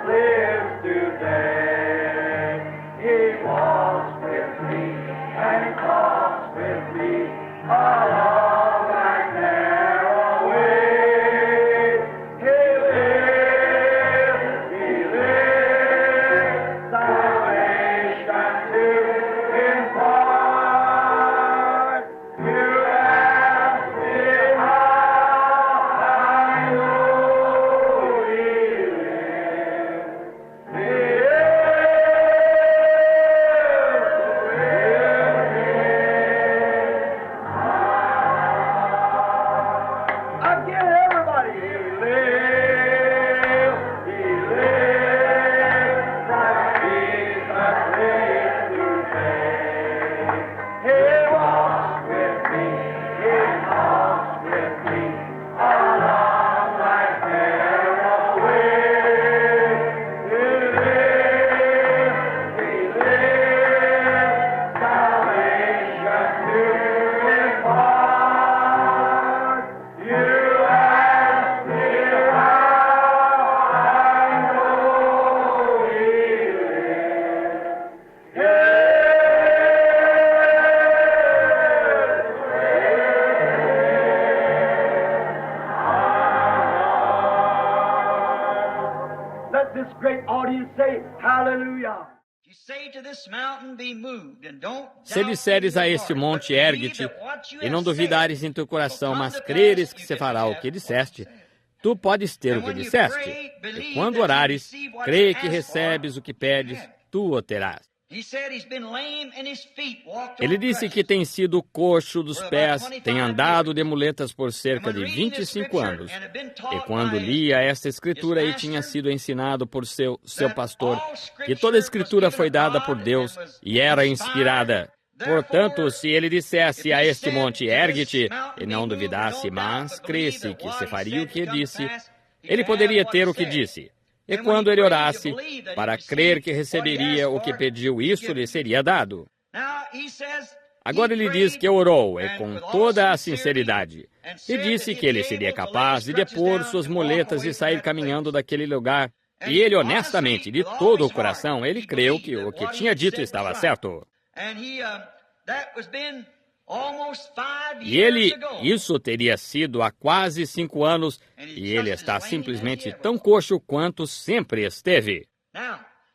lives today. He walks with me and talks with me along that narrow way. He lives, salvation to impart. You ask me how I know He lives. He Again, everybody. He lives. Christ Jesus lives today. He walks with me. He talks with me along that narrow way. He lives, salvation to impart. You ask me how I know He lives. Let this great audience say, hallelujah. You say to this mountain, be moved, and don't Se doubt disseres in a your este heart, monte, but believe ergue-te, that what you e não have duvidares said em teu coração, will mas come to creres pass, que you se can fará o have que what you disseste, said. tu podes ter And o que when you disseste. pray, believe E quando that you orares, receive what crê you que ask recebes for. o que pedes, tu o terás. He said he's been lame in his feet, walked Ele on disse que crutches. tem sido coxo dos pés, tem andado de muletas por cerca de 25 anos. E quando lia esta escritura e tinha sido ensinado por seu pastor, que toda a escritura foi dada por Deus e era inspirada. Portanto, se ele dissesse a este monte, ergue-te, e não duvidasse, mas cresse que se faria o que disse, ele poderia ter o que disse. E quando ele orasse, para crer que receberia o que pediu, isso lhe seria dado. Agora ele diz que orou, e com toda a sinceridade, e disse que ele seria capaz de depor suas muletas e sair caminhando daquele lugar. E ele, honestamente, de todo o coração, ele creu que o que tinha dito estava certo. E isso teria sido há quase 5 anos, e ele está simplesmente tão coxo quanto sempre esteve.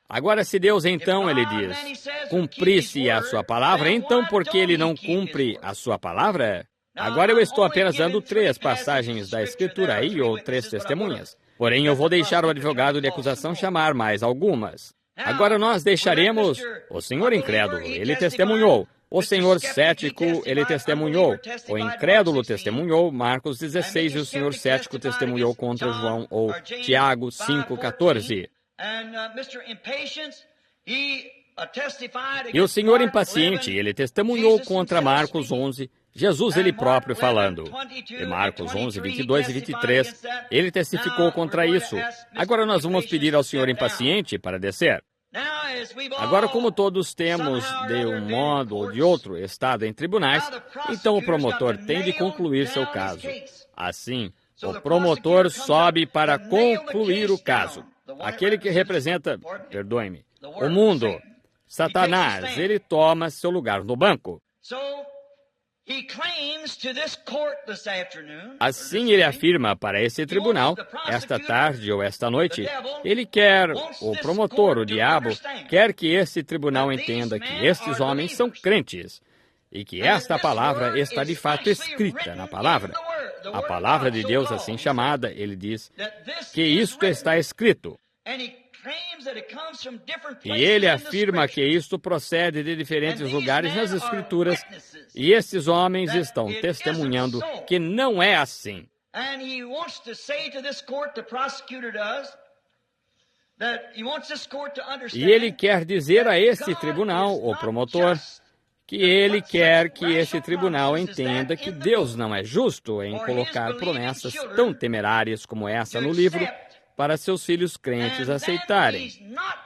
Agora, se Deus então, ele diz, cumprisse a sua palavra, então por que ele não cumpre a sua palavra? Agora eu estou apenas dando 3 passagens da Escritura aí, ou 3 testemunhas. Porém, eu vou deixar o advogado de acusação chamar mais algumas. Agora nós deixaremos o senhor incrédulo, ele testemunhou. O senhor cético, ele testemunhou. O incrédulo testemunhou, Marcos 16, e o senhor cético testemunhou contra João, ou Tiago 5:14. E o senhor impaciente, ele testemunhou contra Marcos 11, Jesus ele próprio falando. E Marcos 11, 22 e 23, ele testificou contra isso. Agora nós vamos pedir ao senhor impaciente para descer. Agora, como todos temos, de um modo ou de outro, estado em tribunais, então o promotor tem de concluir seu caso. Assim, o promotor sobe para concluir o caso. Aquele que representa, perdoe-me, o mundo, Satanás, ele toma seu lugar no banco. Assim ele afirma para esse tribunal, esta tarde ou esta noite, ele quer, o promotor, o diabo, quer que esse tribunal entenda que estes homens são crentes e que esta palavra está de fato escrita na palavra. A palavra de Deus assim chamada, ele diz que isto está escrito. E ele afirma que isto procede de diferentes lugares nas Escrituras, e esses homens estão testemunhando que não é assim. E ele quer dizer a esse tribunal, o promotor, que ele quer que esse tribunal entenda que Deus não é justo em colocar promessas tão temerárias como essa no livro, para seus filhos crentes aceitarem.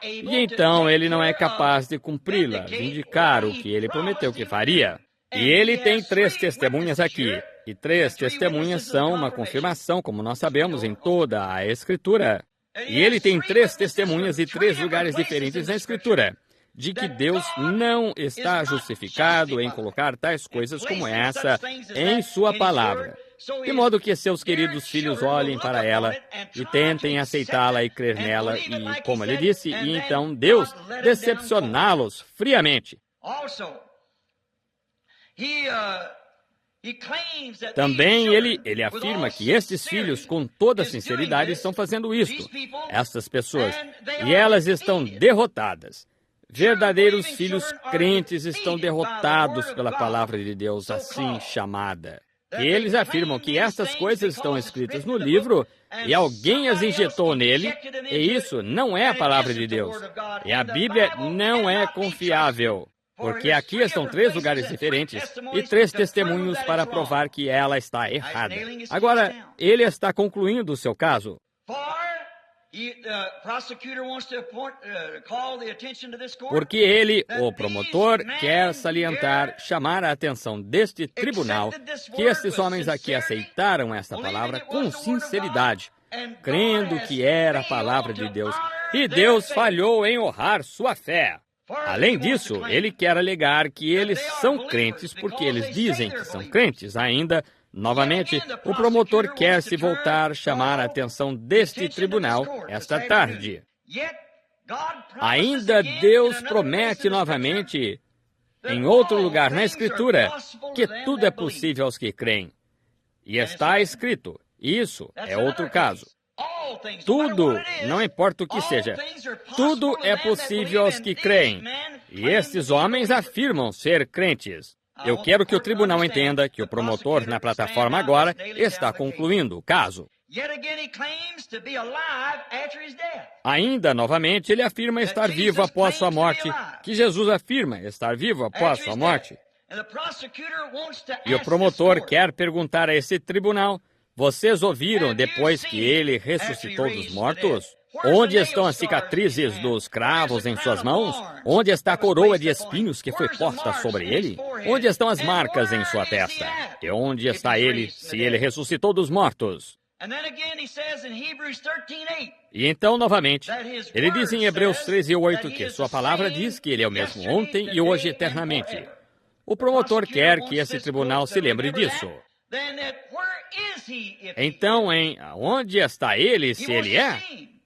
E então ele não é capaz de cumpri-la, vindicar o que ele prometeu que faria. E ele tem 3 testemunhas aqui. E 3 testemunhas são uma confirmação, como nós sabemos, em toda a Escritura. E ele tem 3 testemunhas e 3 lugares diferentes na Escritura de que Deus não está justificado em colocar tais coisas como essa em sua palavra. De modo que seus queridos filhos olhem para ela e tentem aceitá-la e crer nela, e, como ele disse, e então Deus decepcioná-los friamente. Também ele afirma que estes filhos, com toda sinceridade, estão fazendo isto, estas pessoas, e elas estão derrotadas. Verdadeiros filhos crentes estão derrotados pela palavra de Deus assim chamada. E eles afirmam que estas coisas estão escritas no livro e alguém as injetou nele, e isso não é a palavra de Deus. E a Bíblia não é confiável, porque aqui estão 3 lugares diferentes e 3 testemunhos para provar que ela está errada. Agora, ele está concluindo o seu caso. Porque ele, o promotor, quer salientar, chamar a atenção deste tribunal que estes homens aqui aceitaram esta palavra com sinceridade, crendo que era a palavra de Deus, e Deus falhou em honrar sua fé. Além disso, ele quer alegar que eles são crentes porque eles dizem que são crentes ainda. Novamente, o promotor quer se voltar, chamar a atenção deste tribunal esta tarde. Ainda Deus promete novamente, em outro lugar na Escritura, que tudo é possível aos que creem. E está escrito, isso é outro caso. Tudo, não importa o que seja, tudo é possível aos que creem. E estes homens afirmam ser crentes. Eu quero que o tribunal entenda que o promotor na plataforma agora está concluindo o caso. Ainda, novamente, ele afirma estar vivo após sua morte, que Jesus afirma estar vivo após sua morte. E o promotor quer perguntar a esse tribunal, vocês ouviram depois que ele ressuscitou dos mortos? Onde estão as cicatrizes dos cravos em suas mãos? Onde está a coroa de espinhos que foi posta sobre ele? Onde estão as marcas em sua testa? E onde está ele, se ele ressuscitou dos mortos? E então, novamente, ele diz em Hebreus 13:8 que sua palavra diz que ele é o mesmo ontem e hoje eternamente. O promotor quer que esse tribunal se lembre disso. Então, onde está ele, se ele é?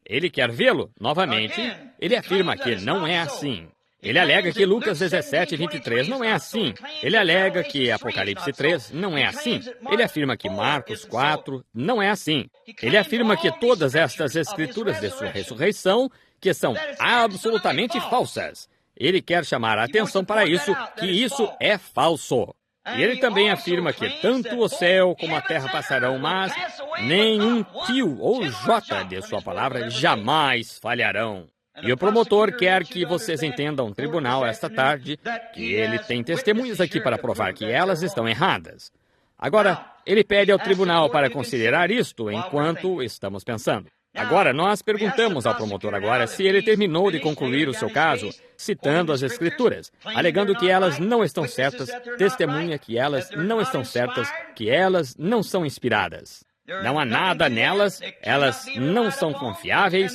Ele quer vê-lo, novamente. Ele afirma que não é assim. Ele alega que Lucas 17:23 não é assim. Ele alega que Apocalipse 3 não é assim. Ele afirma que Marcos 4 não é assim. Ele afirma que todas estas escrituras de sua ressurreição, que são absolutamente falsas. Ele quer chamar a atenção para isso, que isso é falso. E ele também afirma que tanto o céu como a terra passarão, mas nenhum tio ou jota de sua palavra jamais falharão. E o promotor quer que vocês entendam, tribunal, esta tarde, que ele tem testemunhas aqui para provar que elas estão erradas. Agora, ele pede ao tribunal para considerar isto enquanto estamos pensando. Agora, nós perguntamos ao promotor agora se ele terminou de concluir o seu caso, citando as Escrituras, alegando que elas não estão certas, testemunha que elas não estão certas, que elas não são inspiradas. Não há nada nelas, elas não são confiáveis,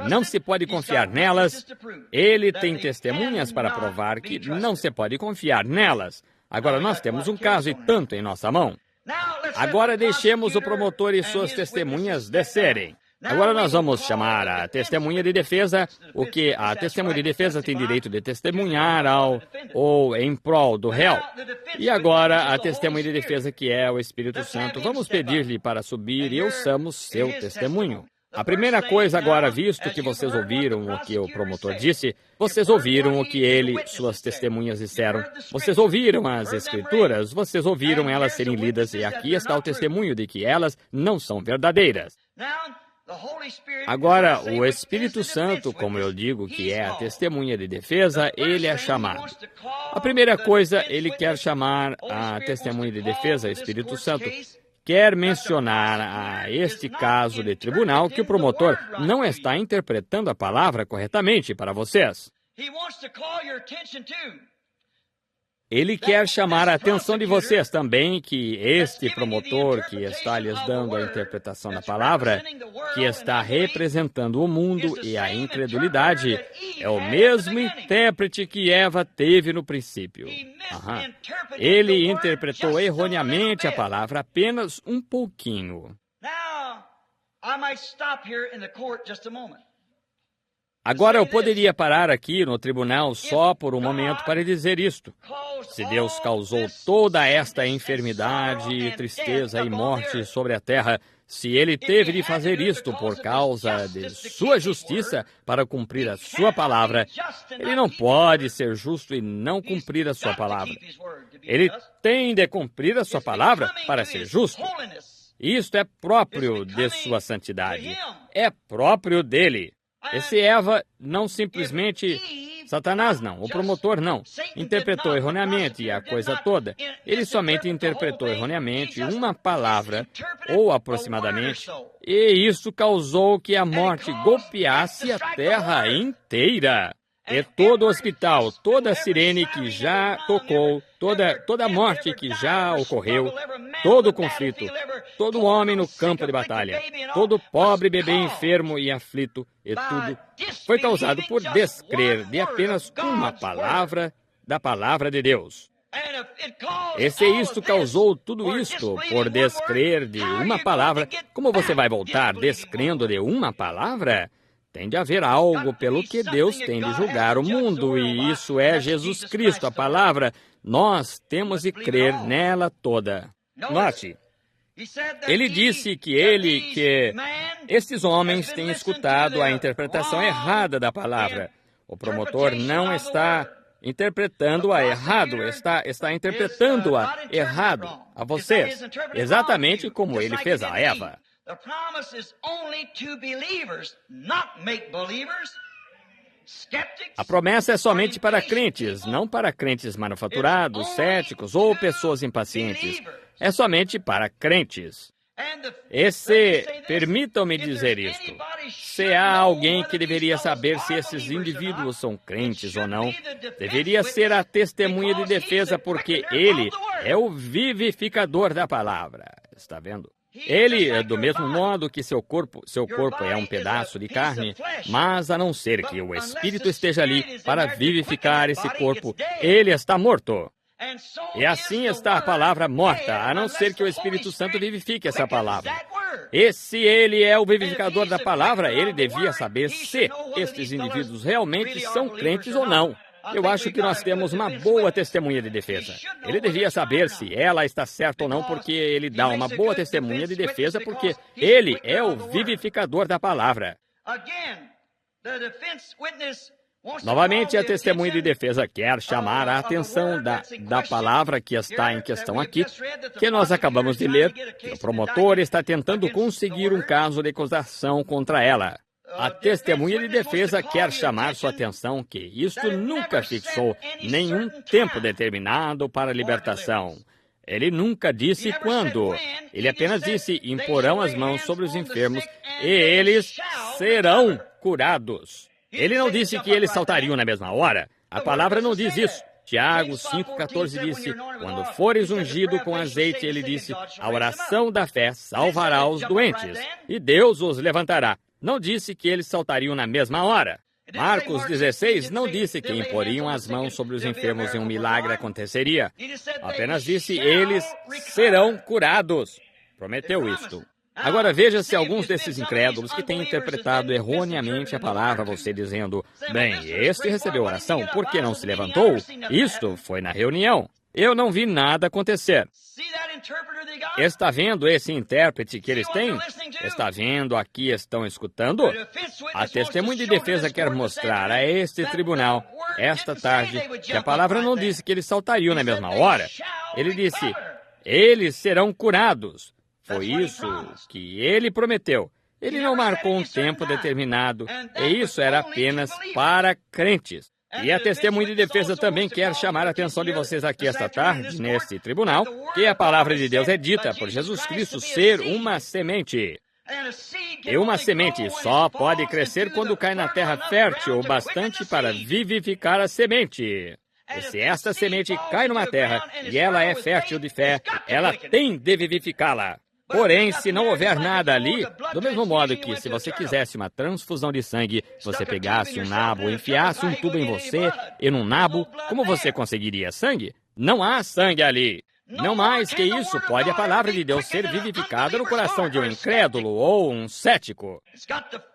não se pode confiar nelas. Ele tem testemunhas para provar que não se pode confiar nelas. Agora, nós temos um caso e tanto em nossa mão. Agora, deixemos o promotor e suas testemunhas descerem. Agora nós vamos chamar a testemunha de defesa, o que a testemunha de defesa tem direito de testemunhar ou em prol do réu. E agora a testemunha de defesa, que é o Espírito Santo, vamos pedir-lhe para subir e ouçamos seu testemunho. A primeira coisa agora, visto que vocês ouviram o que o promotor disse, vocês ouviram o que ele, suas testemunhas disseram, vocês ouviram as Escrituras, vocês ouviram elas serem lidas, e aqui está o testemunho de que elas não são verdadeiras. Agora, o Espírito Santo, como eu digo, que é a testemunha de defesa, ele é chamado. A primeira coisa, ele quer chamar a testemunha de defesa, Espírito Santo, quer mencionar a este caso de tribunal que o promotor não está interpretando a palavra corretamente para vocês. Ele quer chamar a atenção de vocês também que este promotor que está lhes dando a interpretação da palavra, que está representando o mundo e a incredulidade, é o mesmo intérprete que Eva teve no princípio. Ele interpretou erroneamente a palavra apenas um pouquinho. Agora eu poderia parar aqui no tribunal só por um momento para dizer isto. Se Deus causou toda esta enfermidade, tristeza e morte sobre a terra, se Ele teve de fazer isto por causa de sua justiça para cumprir a sua palavra, Ele não pode ser justo e não cumprir a sua palavra. Ele tem de cumprir a sua palavra para ser justo. Isto é próprio de sua santidade. É próprio dele. Esse Eva não simplesmente... Satanás não, o promotor não, interpretou erroneamente a coisa toda. Ele somente interpretou erroneamente uma palavra, ou aproximadamente, e isso causou que a morte golpeasse a terra inteira. E todo o hospital, toda a sirene que já tocou, toda a morte que já ocorreu, todo o conflito, todo homem no campo de batalha, todo pobre bebê enfermo e aflito, e tudo foi causado por descrer de apenas uma palavra da palavra de Deus. E se isto causou tudo isto por descrer de uma palavra, como você vai voltar descrendo de uma palavra? Tem de haver algo pelo que Deus tem de julgar o mundo, e isso é Jesus Cristo, a palavra. Nós temos de crer nela toda. Note, ele disse que estes homens têm escutado a interpretação errada da palavra. O promotor não está interpretando-a errado, está interpretando-a errado a vocês, exatamente como ele fez a Eva. The promise is only to believers, not make-believers. A promessa é somente para crentes, não para crentes manufaturados, céticos ou pessoas impacientes. É somente para crentes. Permitam-me dizer isto, se há alguém que deveria saber se esses indivíduos são crentes ou não, deveria ser a testemunha de defesa, porque ele é o vivificador da palavra. Está vendo? Ele, do mesmo modo que seu corpo é um pedaço de carne, mas a não ser que o Espírito esteja ali para vivificar esse corpo, ele está morto. E assim está a palavra morta, a não ser que o Espírito Santo vivifique essa palavra. E se ele é o vivificador da palavra, ele devia saber se estes indivíduos realmente são crentes ou não. Eu acho que nós temos uma boa testemunha de defesa. Ele devia saber se ela está certa ou não, porque ele dá uma boa testemunha de defesa, porque ele é o vivificador da palavra. Novamente, a testemunha de defesa quer chamar a atenção da palavra que está em questão aqui, que nós acabamos de ler, que o promotor está tentando conseguir um caso de acusação contra ela. A testemunha de defesa quer chamar sua atenção que isto nunca fixou nenhum tempo determinado para a libertação. Ele nunca disse quando. Ele apenas disse: imporão as mãos sobre os enfermos e eles serão curados. Ele não disse que eles saltariam na mesma hora. A palavra não diz isso. Tiago 5,14 disse: quando fores ungido com azeite, ele disse, a oração da fé salvará os doentes, e Deus os levantará. Não disse que eles saltariam na mesma hora. Marcos 16 não disse que imporiam as mãos sobre os enfermos e um milagre aconteceria. Apenas disse, eles serão curados. Prometeu isto. Agora veja se alguns desses incrédulos que têm interpretado erroneamente a palavra, você dizendo, bem, este recebeu oração, por que não se levantou? Isto foi na reunião. Eu não vi nada acontecer. Está vendo esse intérprete que eles têm? Está vendo a que estão escutando? A testemunha de defesa quer mostrar a este tribunal, esta tarde, que a palavra não disse que eles saltariam na mesma hora. Ele disse, eles serão curados. Foi isso que ele prometeu. Ele não marcou um tempo determinado, e isso era apenas para crentes. E a testemunha de defesa também quer chamar a atenção de vocês aqui esta tarde, neste tribunal, que a palavra de Deus é dita por Jesus Cristo ser uma semente. E uma semente só pode crescer quando cai na terra fértil o bastante para vivificar a semente. E se esta semente cai numa terra e ela é fértil de fé, ela tem de vivificá-la. Porém, se não houver nada ali, do mesmo modo que se você quisesse uma transfusão de sangue, você pegasse um nabo, enfiasse um tubo em você e num nabo, como você conseguiria sangue? Não há sangue ali. Não mais que isso pode a palavra de Deus ser vivificada no coração de um incrédulo ou um cético.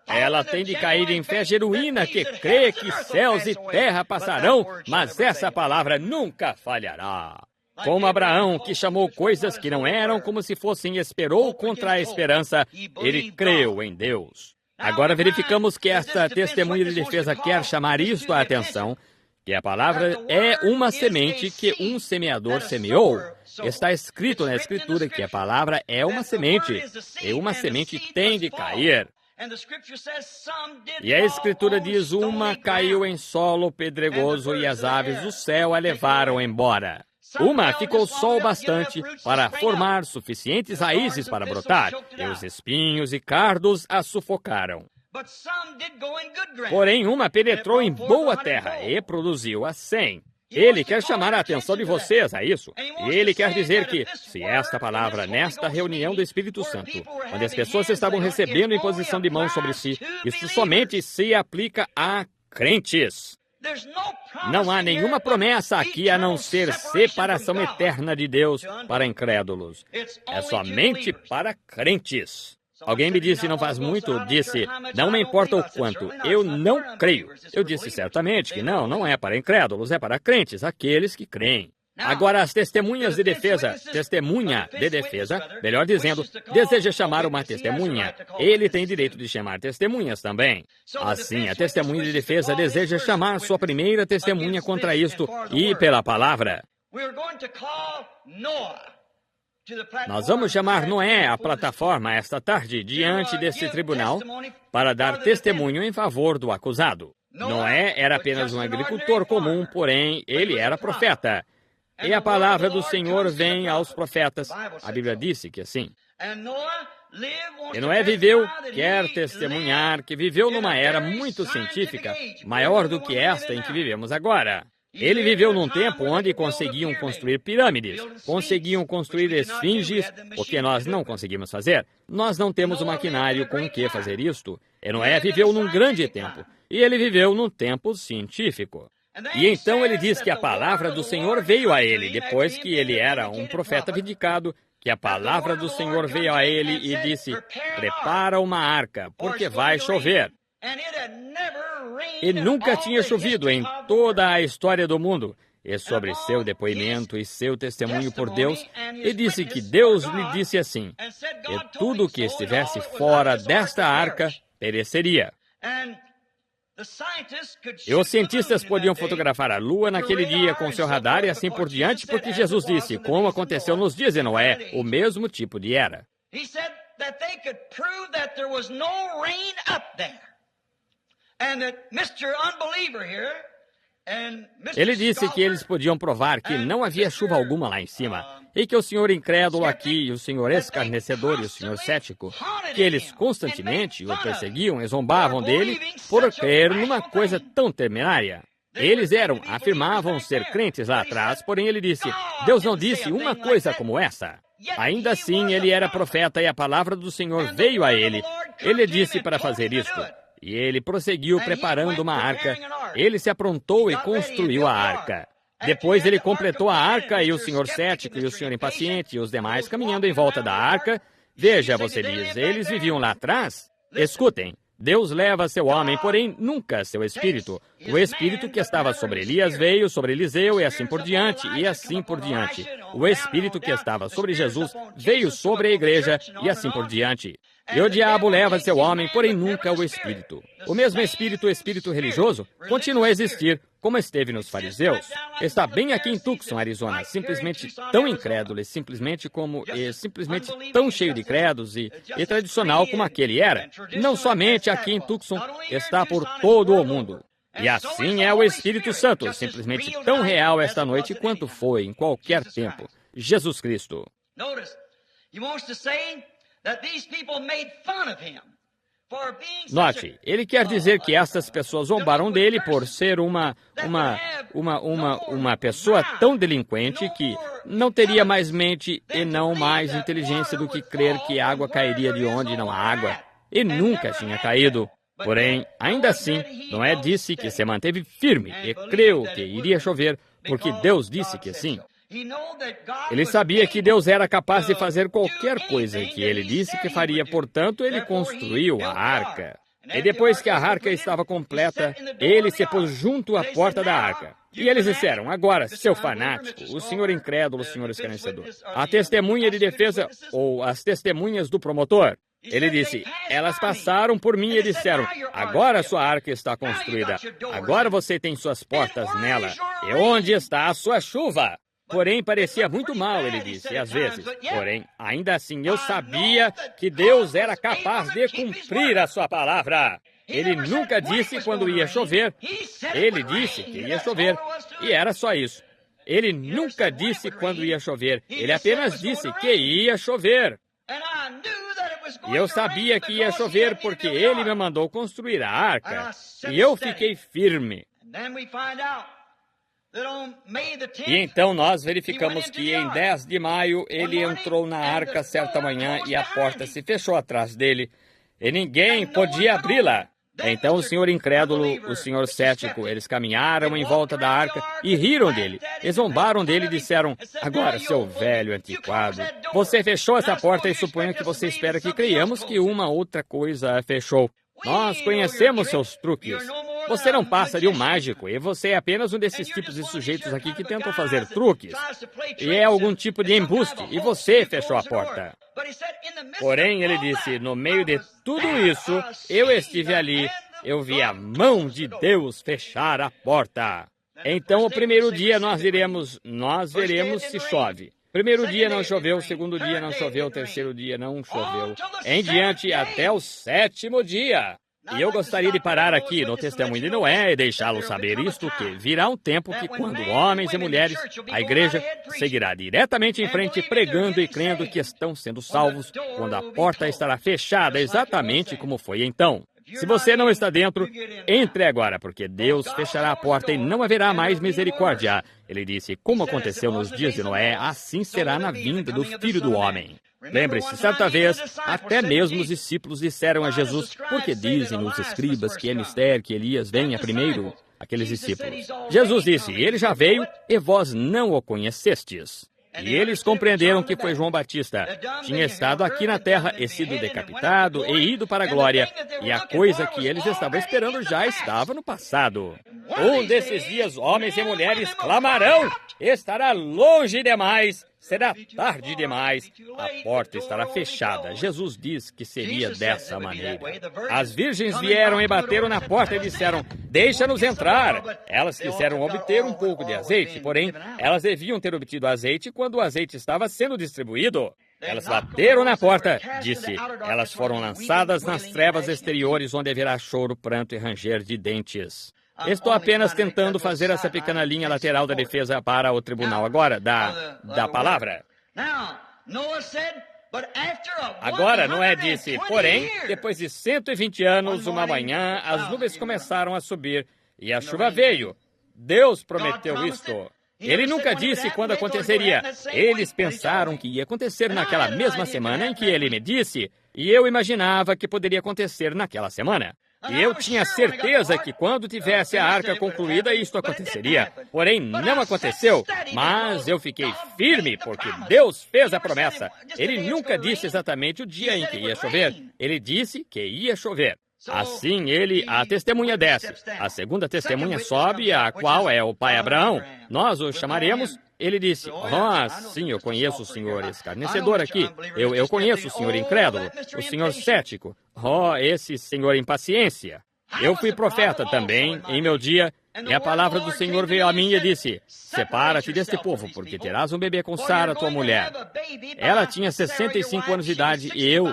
Ela tem de cair em fé genuína que crê que céus e terra passarão, mas essa palavra nunca falhará. Como Abraão, que chamou coisas que não eram como se fossem, esperou contra a esperança, ele creu em Deus. Agora verificamos que esta testemunha de defesa quer chamar isto a atenção, que a palavra é uma semente que um semeador semeou. Está escrito na Escritura que a palavra é uma semente, e uma semente tem de cair. E a Escritura diz, uma caiu em solo pedregoso e as aves do céu a levaram embora. Uma ficou só o bastante para formar suficientes raízes para brotar, e os espinhos e cardos a sufocaram. Porém, uma penetrou em boa terra e produziu a 100. Ele quer chamar a atenção de vocês a isso. E ele quer dizer que, se esta palavra, nesta reunião do Espírito Santo, onde as pessoas estavam recebendo imposição de mãos sobre si, isso somente se aplica a crentes. Não há nenhuma promessa aqui a não ser separação eterna de Deus para incrédulos. É somente para crentes. Alguém me disse não faz muito, disse, não me importa o quanto, eu não creio. Eu disse certamente que não é para incrédulos, é para crentes, aqueles que creem. Agora, as testemunhas de defesa, testemunha de defesa, melhor dizendo, deseja chamar uma testemunha. Ele tem direito de chamar testemunhas também. Assim, a testemunha de defesa deseja chamar sua primeira testemunha contra isto e pela palavra. Nós vamos chamar Noé à plataforma esta tarde, diante desse tribunal, para dar testemunho em favor do acusado. Noé era apenas um agricultor comum, porém, ele era profeta. E a palavra do Senhor vem aos profetas. A Bíblia disse que assim. E Noé viveu, quer testemunhar, que viveu numa era muito científica, maior do que esta em que vivemos agora. Ele viveu num tempo onde conseguiam construir pirâmides, conseguiam construir esfinges, o que nós não conseguimos fazer. Nós não temos um maquinário com o que fazer isto. E Noé viveu num grande tempo, e ele viveu num tempo científico. E então ele diz que a palavra do Senhor veio a ele, depois que ele era um profeta vindicado, que a palavra do Senhor veio a ele e disse, prepara uma arca, porque vai chover. E nunca tinha chovido em toda a história do mundo. E sobre seu depoimento e seu testemunho por Deus, ele disse que Deus lhe disse assim, e tudo que estivesse fora desta arca pereceria. E os cientistas podiam fotografar a Lua naquele dia com seu radar e assim por diante, porque Jesus disse, como aconteceu nos dias de Noé, o mesmo tipo de era. Ele disse que eles podiam provar que não havia chuva alguma lá em cima, e que o senhor incrédulo aqui, e o senhor escarnecedor e o senhor cético, que eles constantemente o perseguiam e zombavam dele por crer numa coisa tão temerária. Eles afirmavam ser crentes lá atrás, porém ele disse, Deus não disse uma coisa como essa. Ainda assim, ele era profeta e a palavra do Senhor veio a ele. Ele disse para fazer isto. E ele prosseguiu preparando uma arca. Ele se aprontou e construiu a arca. Depois ele completou a arca e o senhor cético e o senhor impaciente e os demais caminhando em volta da arca. Veja, você diz, eles viviam lá atrás? Escutem, Deus leva seu homem, porém nunca seu espírito. O espírito que estava sobre Elias veio sobre Eliseu e assim por diante, e assim por diante. O espírito que estava sobre Jesus veio sobre a igreja e assim por diante. E o diabo leva seu homem, porém nunca o espírito. O mesmo espírito, o espírito religioso, continua a existir, como esteve nos fariseus. Está bem aqui em Tucson, Arizona, simplesmente tão incrédulo e simplesmente tão cheio de credos e tradicional como aquele era. Não somente aqui em Tucson, está por todo o mundo. E assim é o Espírito Santo, simplesmente tão real esta noite quanto foi em qualquer tempo. Jesus Cristo. Notice, he wants to say that these people made fun of him Note, ele quer dizer que estas pessoas zombaram dele por ser uma pessoa tão delinquente que não teria mais mente e não mais inteligência do que crer que a água cairia de onde não há água. E nunca tinha caído. Porém, ainda assim, Noé disse que se manteve firme e creu que iria chover, porque Deus disse que sim. Ele sabia que Deus era capaz de fazer qualquer coisa que ele disse que faria, portanto, ele construiu a arca. E depois que a arca estava completa, ele se pôs junto à porta da arca. E eles disseram: agora, seu fanático, o senhor incrédulo, o senhor escarnecedor, a testemunha de defesa ou as testemunhas do promotor. Ele disse: elas passaram por mim e disseram: agora sua arca está construída, agora você tem suas portas nela. E onde está a sua chuva? Porém, parecia muito mal, ele disse, às vezes. Porém, ainda assim, eu sabia que Deus era capaz de cumprir a sua palavra. Ele nunca disse quando ia chover. Ele disse que ia chover, e era só isso. Ele nunca disse quando ia chover. Ele apenas disse que ia chover. E eu sabia que ia chover porque ele me mandou construir a arca. E eu fiquei firme. E então nós verificamos que em 10 de maio ele entrou na arca certa manhã e a porta se fechou atrás dele e ninguém podia abri-la. Então o senhor incrédulo, o senhor cético, eles caminharam em volta da arca e riram dele. E zombaram dele e disseram: agora, seu velho antiquado, você fechou essa porta e suponho que você espera que creiamos que uma outra coisa a fechou. Nós conhecemos seus truques. Você não passa de um mágico, e você é apenas um desses tipos de sujeitos aqui que tentam fazer truques. E é algum tipo de embuste, e você fechou a porta. Porém, ele disse, no meio de tudo isso, eu estive ali, eu vi a mão de Deus fechar a porta. Então, o primeiro dia nós veremos se chove. Primeiro dia não choveu, segundo dia não choveu, terceiro dia não choveu. Em diante até o 7º dia. E eu gostaria de parar aqui no testemunho de Noé e deixá-lo saber isto, que virá um tempo que quando homens e mulheres, a igreja seguirá diretamente em frente pregando e crendo que estão sendo salvos, quando a porta estará fechada exatamente como foi então. Se você não está dentro, entre agora, porque Deus fechará a porta e não haverá mais misericórdia. Ele disse, como aconteceu nos dias de Noé, assim será na vinda do Filho do Homem. Lembre-se, certa vez, até mesmo os discípulos disseram a Jesus, porque dizem os escribas que é mistério que Elias venha primeiro, aqueles discípulos. Jesus disse, ele já veio e vós não o conhecestes. E eles compreenderam que foi João Batista. Tinha estado aqui na terra e sido decapitado e ido para a glória. E a coisa que eles estavam esperando já estava no passado. Um desses dias, homens e mulheres clamarão, estará longe demais, será tarde demais, a porta estará fechada. Jesus diz que seria dessa maneira. As virgens vieram e bateram na porta e disseram, deixa-nos entrar. Elas quiseram obter um pouco de azeite, porém, elas deviam ter obtido azeite quando o azeite estava sendo distribuído. Elas bateram na porta, disse, elas foram lançadas nas trevas exteriores onde haverá choro, pranto e ranger de dentes. Estou apenas tentando fazer essa pequena linha lateral da defesa para o tribunal agora, da palavra. Agora, Noé disse, porém, depois de 120 anos, uma manhã, as nuvens começaram a subir e a chuva veio. Deus prometeu isto. Ele nunca disse quando aconteceria. Eles pensaram que ia acontecer naquela mesma semana em que ele me disse, e eu imaginava que poderia acontecer naquela semana. E eu tinha certeza que quando tivesse a arca concluída, isto aconteceria. Porém, não aconteceu. Mas eu fiquei firme, porque Deus fez a promessa. Ele nunca disse exatamente o dia em que ia chover. Ele disse que ia chover. Assim, a testemunha desce. A segunda testemunha sobe, a qual é o pai Abraão. Nós o chamaremos. Ele disse, sim, eu conheço o senhor escarnecedor aqui. Eu conheço o senhor incrédulo, o senhor cético. Esse senhor impaciência. Eu fui profeta também, em meu dia, e a palavra do Senhor veio a mim e disse, separa-te deste povo, porque terás um bebê com Sara, tua mulher. Ela tinha 65 anos de idade e eu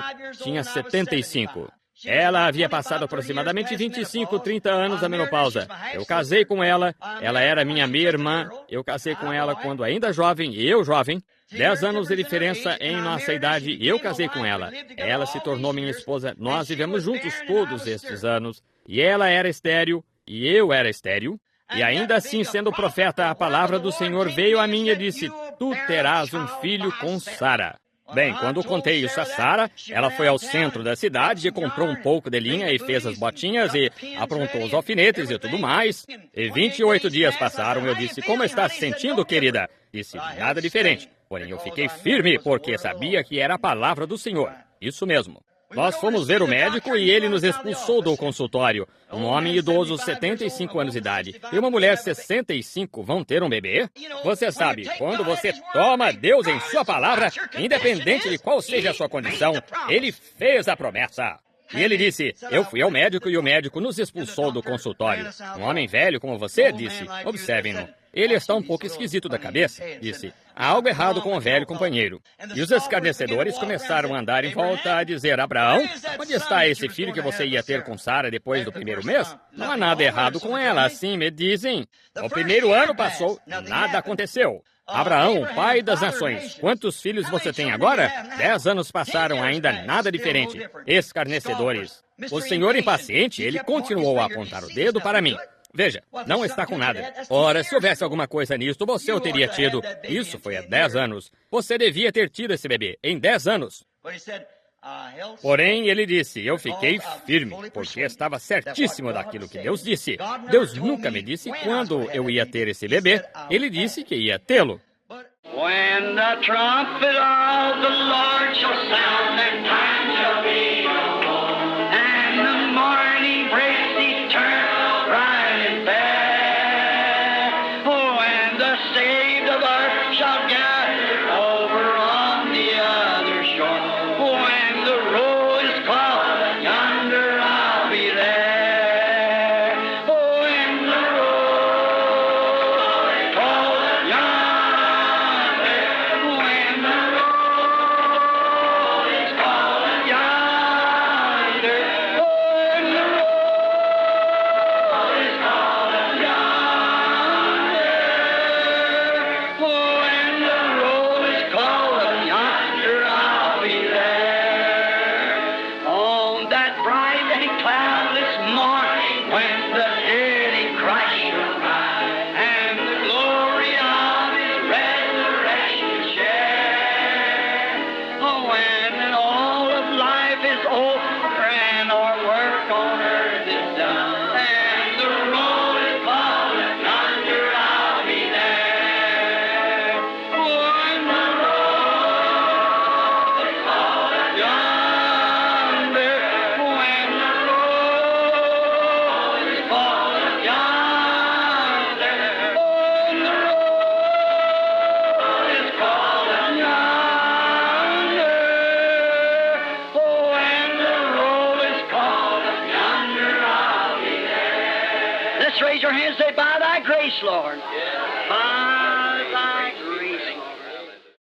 tinha 75. Ela havia passado aproximadamente 25, 30 anos da menopausa. Eu casei com ela, ela era minha meia-irmã. Eu casei com ela quando ainda jovem, eu jovem. 10 anos de diferença em nossa idade e eu casei com ela. Ela se tornou minha esposa. Nós vivemos juntos todos estes anos. E ela era estéril e eu era estéril. E ainda assim, sendo profeta, a palavra do Senhor veio a mim e disse: tu terás um filho com Sara. Bem, quando contei isso a Sara, ela foi ao centro da cidade e comprou um pouco de linha e fez as botinhas e aprontou os alfinetes e tudo mais. E 28 dias passaram e eu disse: como está se sentindo, querida? Disse: nada diferente. Porém, eu fiquei firme porque sabia que era a palavra do Senhor. Isso mesmo. Nós fomos ver o médico e ele nos expulsou do consultório. Um homem idoso, 75 anos de idade, e uma mulher, 65, vão ter um bebê? Você sabe, quando você toma Deus em sua palavra, independente de qual seja a sua condição, Ele fez a promessa. E ele disse: eu fui ao médico e o médico nos expulsou do consultório. Um homem velho como você disse: observem-no. Ele está um pouco esquisito da cabeça, disse. Há algo errado com o velho companheiro. E os escarnecedores começaram a andar em volta a dizer: Abraão, onde está esse filho que você ia ter com Sara depois do primeiro mês? Não há nada errado com ela, assim me dizem. O primeiro ano passou, nada aconteceu. Abraão, pai das nações, quantos filhos você tem agora? 10 anos passaram, ainda nada diferente. Escarnecedores. O senhor impaciente, ele continuou a apontar o dedo para mim. Veja, não está com nada. Ora, se houvesse alguma coisa nisto, você o teria tido. Isso foi há 10 anos. Você devia ter tido esse bebê em 10 anos. Porém, ele disse: eu fiquei firme, porque estava certíssimo daquilo que Deus disse. Deus nunca me disse quando eu ia ter esse bebê. Ele disse que ia tê-lo. When the trumpet of the Lord shall sound, that time shall be no more, and the morning breaks eternal, bright and fair. Oh, and the saved of earth shall gather over on the other shore. When the roll is called, yonder I'll be there. Oh, when the roll is called, yonder. When the roll is called, yonder. When the roll is called, yonder. When the roll is called, yonder I'll be there. On that bright and cloudless morning, when the dead in Christ shall rise, and the glory of His resurrection share. Oh, when all of life is over and our work on earth is done, and the roll is called, yonder I'll be there. When the roll is called, yonder. When the roll is called, yonder. When the roll is called, yonder. Oh, when the roll is called, yonder I'll be there. Let's raise your hands and say, by thy grace, Lord. By